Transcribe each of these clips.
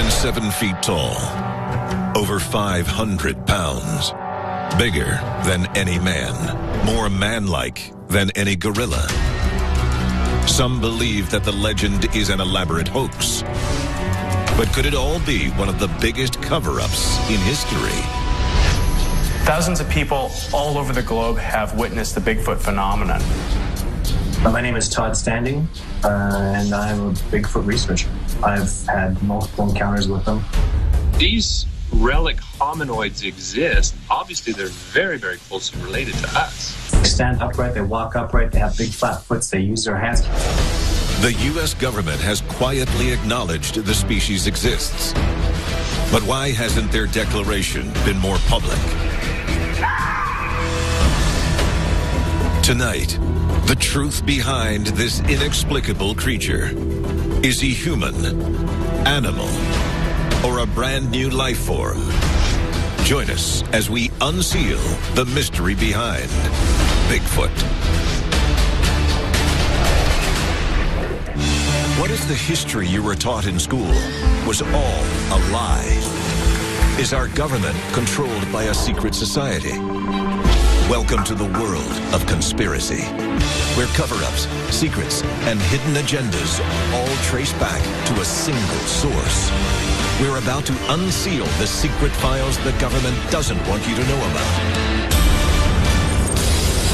7 feet tall, over 500 pounds, bigger than any man, more man-like than any gorilla. Some believe that the legend is an elaborate hoax. But could it all be one of the biggest cover-ups in history? Thousands of people all over the globe have witnessed the Bigfoot phenomenon. My name is Todd Standing, and I'm a Bigfoot researcher. I've had multiple encounters with them. These relic hominoids exist. Obviously, they're very, very closely related to us. They stand upright, they walk upright, they have big flat foots, they use their hands. The U.S. government has quietly acknowledged the species exists. But why hasn't their declaration been more public? Tonight, the truth behind this inexplicable creature. Is he human, animal, or a brand new life form? Join us as we unseal the mystery behind Bigfoot. What if the history you were taught in school was all a lie? Is our government controlled by a secret society? Welcome to the world of conspiracy, where cover-ups, secrets, and hidden agendas all trace back to a single source. We're about to unseal the secret files the government doesn't want you to know about.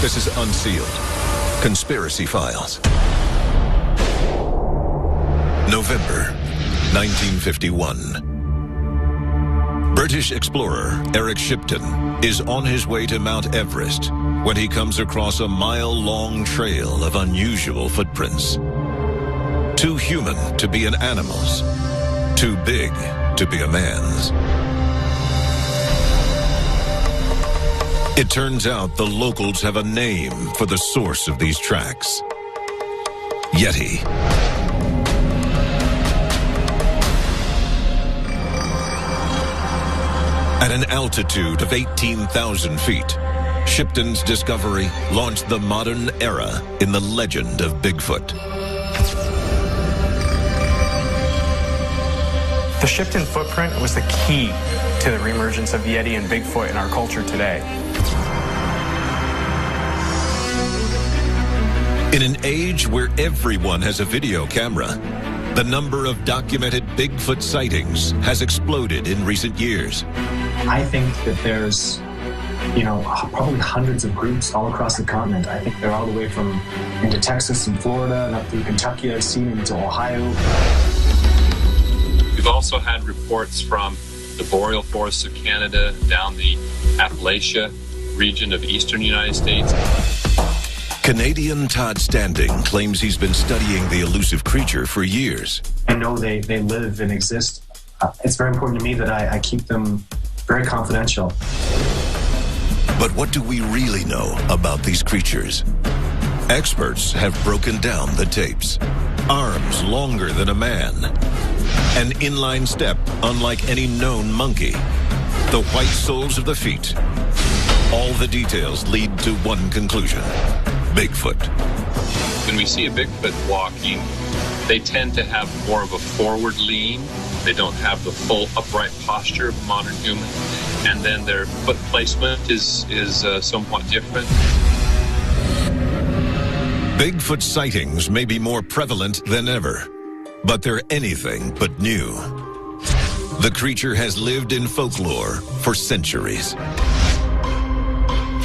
This is Unsealed Conspiracy Files. November 1951. British explorer Eric Shipton is on his way to Mount Everest when he comes across a mile-long trail of unusual footprints. Too human to be an animal's, too big to be a man's. It turns out the locals have a name for the source of these tracks: Yeti. At an altitude of 18,000 feet, Shipton's discovery launched the modern era in the legend of Bigfoot. The Shipton footprint was the key to the reemergence of Yeti and Bigfoot in our culture today. In an age where everyone has a video camera, the number of documented Bigfoot sightings has exploded in recent years. I think that there's, probably hundreds of groups all across the continent. I think they're all the way from into Texas and Florida and up through Kentucky, I've seen, into Ohio. We've also had reports from the boreal forests of Canada down the Appalachia region of eastern United States. Canadian Todd Standing claims he's been studying the elusive creature for years. I know they live and exist. It's very important to me that I keep them very confidential. But what do we really know about these creatures? Experts have broken down the tapes. Arms longer than a man. An inline step unlike any known monkey. The white soles of the feet. All the details lead to one conclusion: Bigfoot. When we see a Bigfoot walking, they tend to have more of a forward lean. They don't have the full upright posture of a modern human. And then their foot placement is somewhat different. Bigfoot sightings may be more prevalent than ever, but they're anything but new. The creature has lived in folklore for centuries.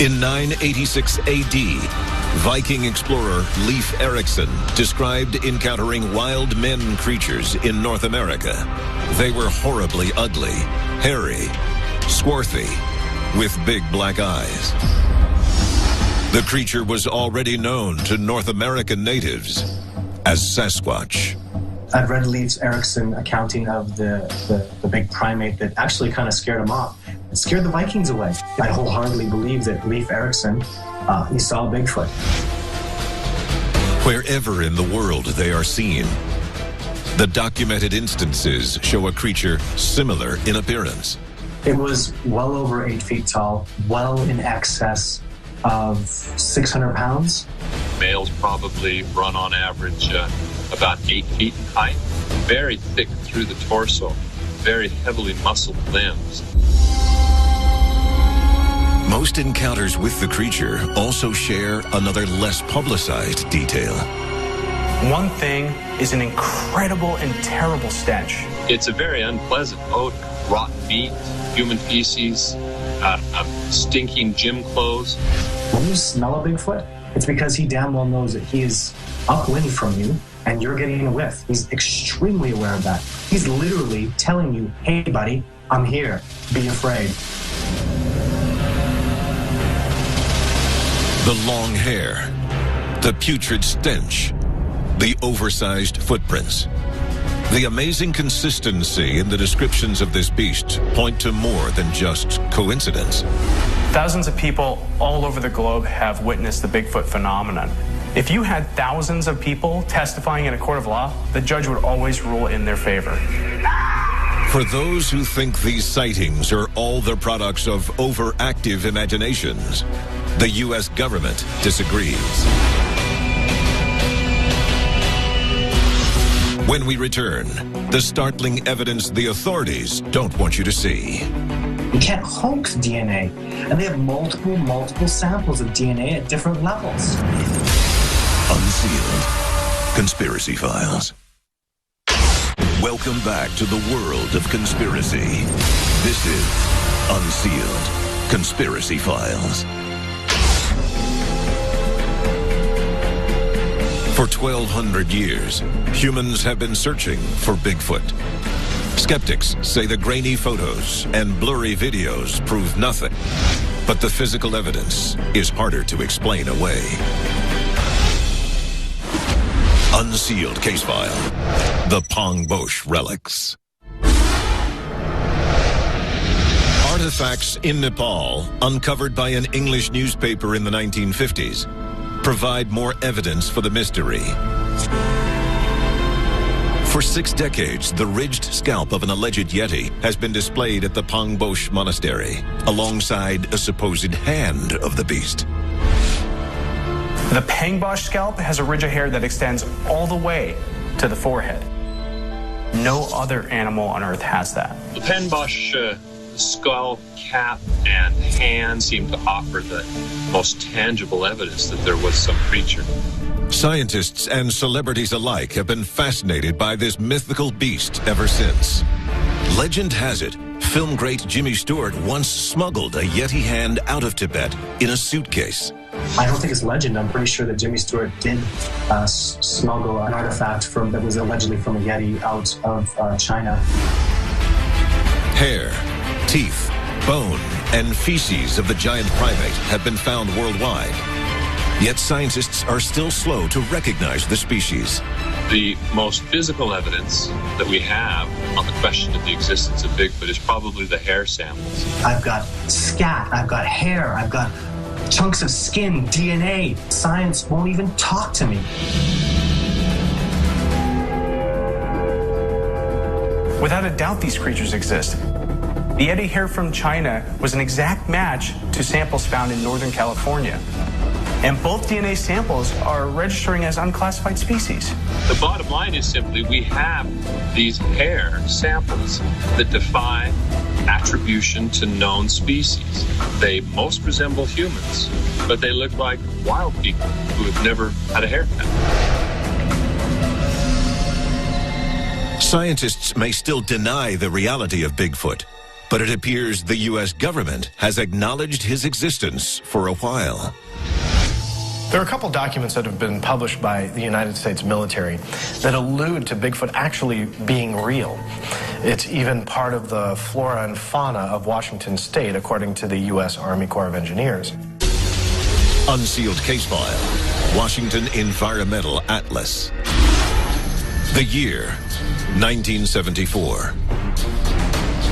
In 986 AD, Viking explorer Leif Erikson described encountering wild men creatures in North America. They were horribly ugly, hairy, swarthy, with big black eyes. The creature was already known to North American natives as Sasquatch. I've read Leif Erikson accounting of the big primate that actually kind of scared him off. It scared the Vikings away. I wholeheartedly believe that Leif Erikson, he saw Bigfoot. Wherever in the world they are seen, the documented instances show a creature similar in appearance. It was well over 8 feet tall, well in excess of 600 pounds. Males probably run on average about 8 feet in height, very thick through the torso. very heavily muscled limbs. Most encounters with the creature also share another less publicized detail. One thing is an incredible and terrible stench. It's a very unpleasant odor. Rotten meat, human feces, stinking gym clothes. When you smell a Bigfoot, it's because he damn well knows that he is upwind from you and you're getting a whiff. He's extremely aware of that. He's literally telling you, hey buddy, I'm here, be afraid. The long hair, the putrid stench, the oversized footprints. The amazing consistency in the descriptions of this beast point to more than just coincidence. Thousands of people all over the globe have witnessed the Bigfoot phenomenon. If you had thousands of people testifying in a court of law, the judge would always rule in their favor. For those who think these sightings are all the products of overactive imaginations, the U.S. government disagrees. When we return, the startling evidence the authorities don't want you to see. You can't hoax DNA, and they have multiple samples of DNA at different levels. Unsealed Conspiracy Files. Welcome back to the world of conspiracy. This is Unsealed Conspiracy Files. For 1,200 years, humans have been searching for Bigfoot. Skeptics say the grainy photos and blurry videos prove nothing, but the physical evidence is harder to explain away. Unsealed case file, the Pongbosh relics. Artifacts in Nepal, uncovered by an English newspaper in the 1950s, provide more evidence for the mystery. For 6 decades, the ridged scalp of an alleged Yeti has been displayed at the Pongbosh Monastery, alongside a supposed hand of the beast. The Pangbosh scalp has a ridge of hair that extends all the way to the forehead. No other animal on Earth has that. The Pangbosh skull, cap, and hand seem to offer the most tangible evidence that there was some creature. Scientists and celebrities alike have been fascinated by this mythical beast ever since. Legend has it, film great Jimmy Stewart once smuggled a Yeti hand out of Tibet in a suitcase. I don't think it's legend. I'm pretty sure that Jimmy Stewart did smuggle an artifact that was allegedly from a Yeti out of China. Hair, teeth, bone, and feces of the giant primate have been found worldwide. Yet scientists are still slow to recognize the species. The most physical evidence that we have on the question of the existence of Bigfoot is probably the hair samples. I've got scat, I've got hair, I've got chunks of skin, DNA. Science won't even talk to me. Without a doubt, these creatures exist. The Yeti hair from China was an exact match to samples found in Northern California. And both DNA samples are registering as unclassified species. The bottom line is simply we have these hair samples that defy attribution to known species. They most resemble humans, but they look like wild people who have never had a haircut. Scientists may still deny the reality of Bigfoot, but it appears the U.S. government has acknowledged his existence for a while. There are a couple documents that have been published by the United States military that allude to Bigfoot actually being real. It's even part of the flora and fauna of Washington State, according to the U.S. Army Corps of Engineers. Unsealed case file, Washington Environmental Atlas. The year, 1974.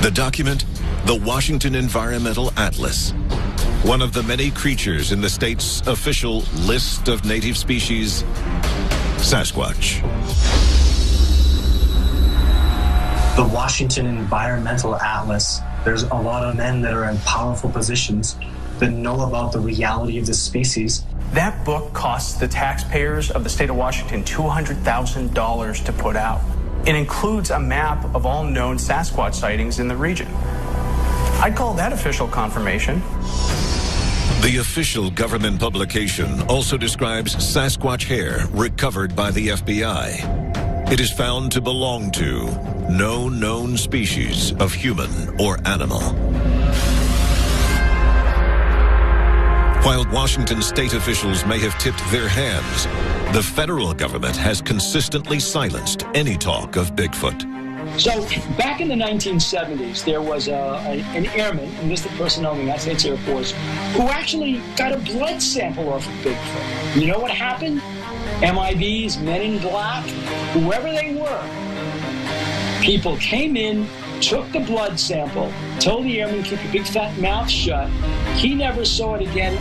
The document, the Washington Environmental Atlas. One of the many creatures in the state's official list of native species, Sasquatch. The Washington Environmental Atlas, there's a lot of men that are in powerful positions that know about the reality of this species. That book costs the taxpayers of the state of Washington $200,000 to put out. It includes a map of all known Sasquatch sightings in the region. I'd call that official confirmation. The official government publication also describes Sasquatch hair recovered by the FBI. It is found to belong to no known species of human or animal. While Washington state officials may have tipped their hands, the federal government has consistently silenced any talk of Bigfoot. So back in the 1970s, there was an airman, enlisted personnel in the United States Air Force, who actually got a blood sample off of Bigfoot. You know what happened? MIBs, men in black, whoever they were, people came in, took the blood sample, told the airman, keep your big fat mouth shut. He never saw it again.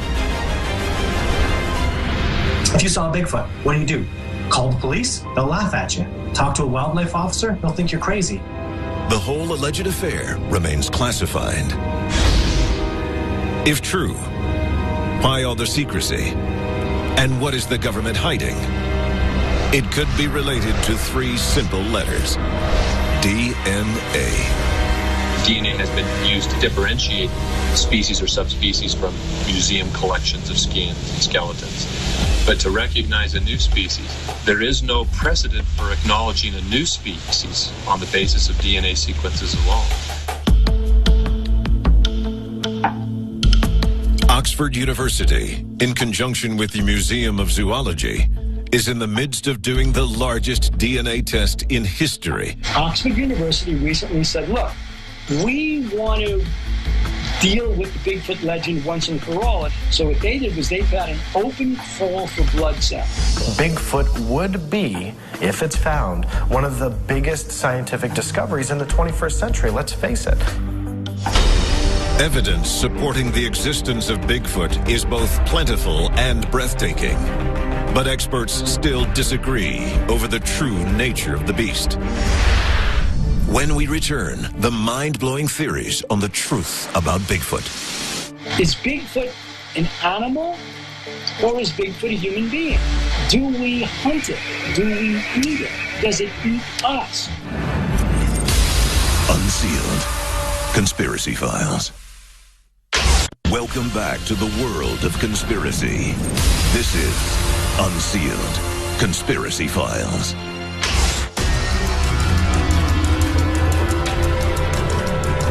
If you saw a Bigfoot, what do? Call the police? They'll laugh at you. Talk to a wildlife officer? They'll think you're crazy. The whole alleged affair remains classified. If true, why all the secrecy? And what is the government hiding? It could be related to 3 simple letters: DNA. DNA has been used to differentiate species or subspecies from museum collections of skins and skeletons. But to recognize a new species, there is no precedent for acknowledging a new species on the basis of DNA sequences alone. Oxford University, in conjunction with the Museum of Zoology, is in the midst of doing the largest DNA test in history. Oxford University recently said, look, we want to deal with the Bigfoot legend once and for all. So what they did was they got an open call for blood samples. Bigfoot would be, if it's found, one of the biggest scientific discoveries in the 21st century. Let's face it. Evidence supporting the existence of Bigfoot is both plentiful and breathtaking. But experts still disagree over the true nature of the beast. When we return, the mind-blowing theories on the truth about Bigfoot. Is Bigfoot an animal, or is Bigfoot a human being? Do we hunt it? Do we eat it? Does it eat us? Unsealed Conspiracy Files. Welcome back to the world of conspiracy. This is Unsealed Conspiracy Files.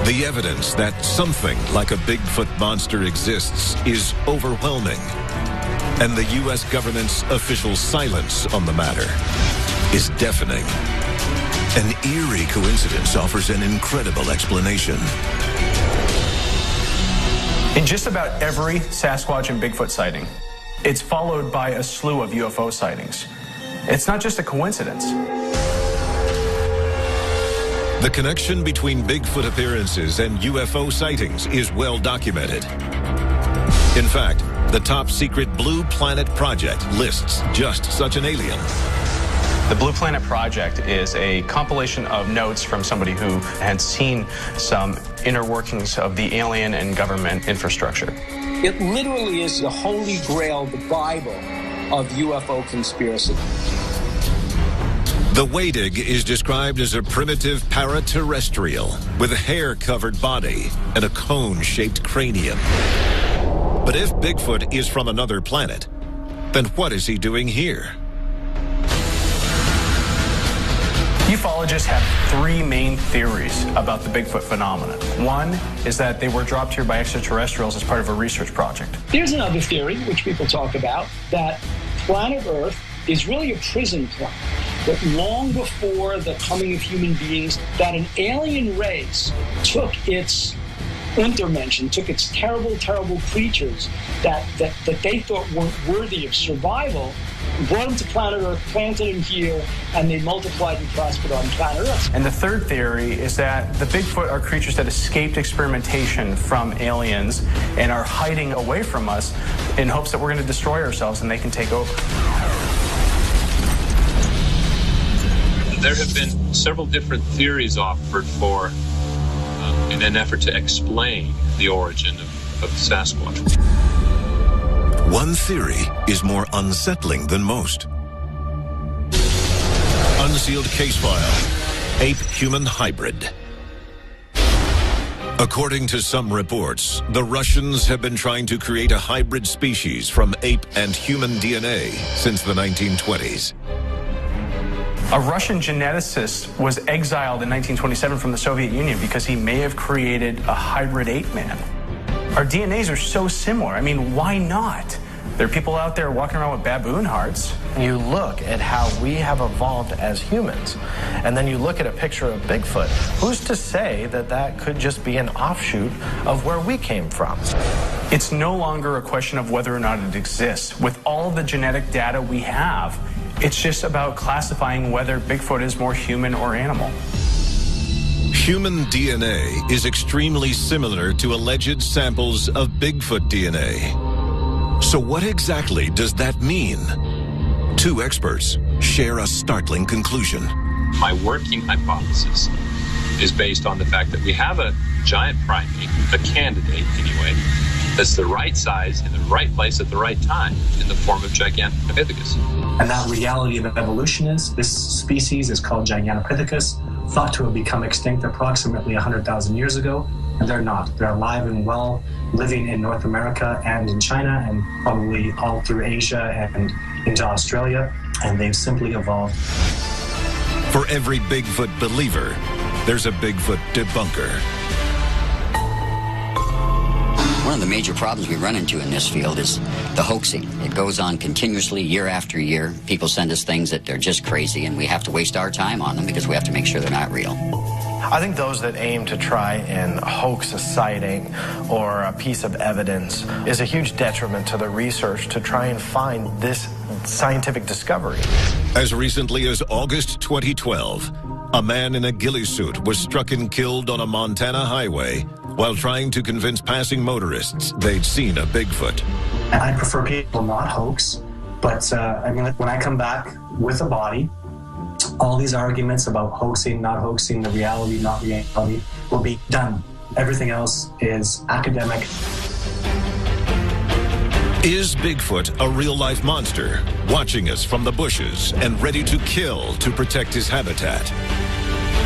The evidence that something like a Bigfoot monster exists is overwhelming, and the U.S. government's official silence on the matter is deafening. An eerie coincidence offers an incredible explanation. In just about every Sasquatch and Bigfoot sighting, it's followed by a slew of UFO sightings. It's not just a coincidence. The connection between Bigfoot appearances and UFO sightings is well documented. In fact, the top secret Blue Planet Project lists just such an alien. The Blue Planet Project is a compilation of notes from somebody who had seen some inner workings of the alien and government infrastructure. It literally is the holy grail, the Bible of UFO conspiracy. The Wadig is described as a primitive paraterrestrial with a hair-covered body and a cone-shaped cranium. But if Bigfoot is from another planet, then what is he doing here? Ufologists have 3 main theories about the Bigfoot phenomenon. One is that they were dropped here by extraterrestrials as part of a research project. There's another theory, which people talk about, that planet Earth is really a prison planet. That long before the coming of human beings, that an alien race took its intermention, took its terrible, terrible creatures that they thought weren't worthy of survival, brought them to planet Earth, planted them here, and they multiplied and prospered on planet Earth. And the third theory is that the Bigfoot are creatures that escaped experimentation from aliens and are hiding away from us in hopes that we're going to destroy ourselves and they can take over. There have been several different theories offered for in an effort to explain the origin of Sasquatch. One theory is more unsettling than most. Unsealed Case File ape-human hybrid. According to some reports, the Russians have been trying to create a hybrid species from ape and human DNA since the 1920s. A Russian geneticist was exiled in 1927 from the Soviet Union because he may have created a hybrid ape man. Our DNAs are so similar. I mean, why not? There are people out there walking around with baboon hearts. You look at how we have evolved as humans, and then you look at a picture of Bigfoot. Who's to say that that could just be an offshoot of where we came from? It's no longer a question of whether or not it exists. With all the genetic data we have, it's just about classifying whether Bigfoot is more human or animal. Human DNA is extremely similar to alleged samples of Bigfoot DNA. So what exactly does that mean? Two experts share a startling conclusion. My working hypothesis is based on the fact that we have a giant primate, a candidate anyway, that's the right size in the right place at the right time in the form of Gigantopithecus. And that reality of evolution is this species is called Gigantopithecus, thought to have become extinct approximately 100,000 years ago, and they're not. They're alive and well, living in North America and in China and probably all through Asia and into Australia, and they've simply evolved. For every Bigfoot believer, there's a Bigfoot debunker. One of the major problems we run into in this field is the hoaxing. It goes on continuously year after year. People send us things that they're just crazy, and we have to waste our time on them because we have to make sure they're not real. I think those that aim to try and hoax a sighting or a piece of evidence is a huge detriment to the research to try and find this scientific discovery. As recently as August 2012, a man in a ghillie suit was struck and killed on a Montana highway while trying to convince passing motorists they'd seen a Bigfoot. I prefer people not hoax, but I mean, when I come back with a body, all these arguments about hoaxing, not hoaxing, the reality, not reality, will be done. Everything else is academic. Is Bigfoot a real-life monster, watching us from the bushes and ready to kill to protect his habitat?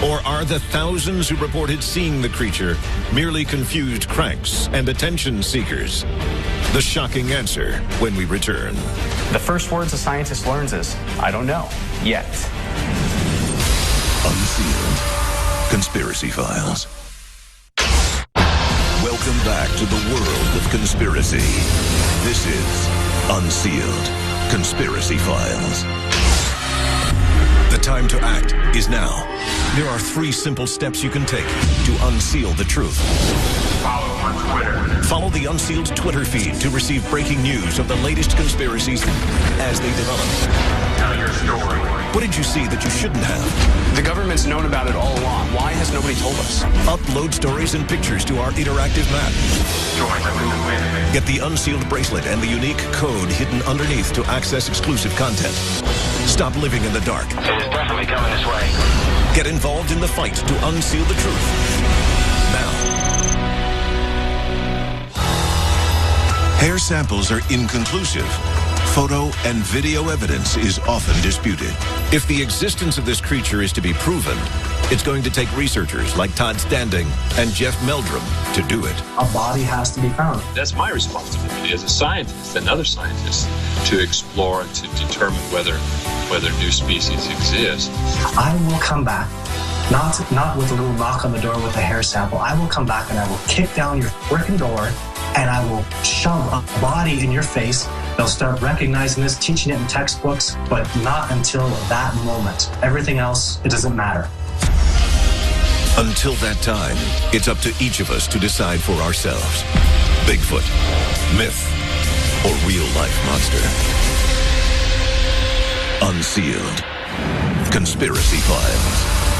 Or are the thousands who reported seeing the creature merely confused cranks and attention seekers? The shocking answer when we return. The first words a scientist learns is, I don't know, yet. Unsealed Conspiracy Files. Welcome back to the world of conspiracy. This is Unsealed Conspiracy Files. The time to act is now. There are 3 simple steps you can take to unseal the truth. Follow on Twitter. Follow the Unsealed Twitter feed to receive breaking news of the latest conspiracies as they develop. Tell your story. What did you see that you shouldn't have? The government's known about it all along. Why has nobody told us? Upload stories and pictures to our interactive map. Join the movement. Get the Unsealed bracelet and the unique code hidden underneath to access exclusive content. Stop living in the dark. It is definitely coming this way. Get involved in the fight to unseal the truth. Now. Hair samples are inconclusive. Photo and video evidence is often disputed. If the existence of this creature is to be proven, it's going to take researchers like Todd Standing and Jeff Meldrum to do it. A body has to be found. That's my responsibility as a scientist and other scientists to explore and to determine whether new species exist. I will come back, not with a little knock on the door with a hair sample. I will come back and I will kick down your freaking door and I will shove a body in your face. They'll start recognizing this, teaching it in textbooks, but not until that moment. Everything else, it doesn't matter. Until that time, it's up to each of us to decide for ourselves. Bigfoot, myth, or real-life monster. Unsealed Conspiracy Files.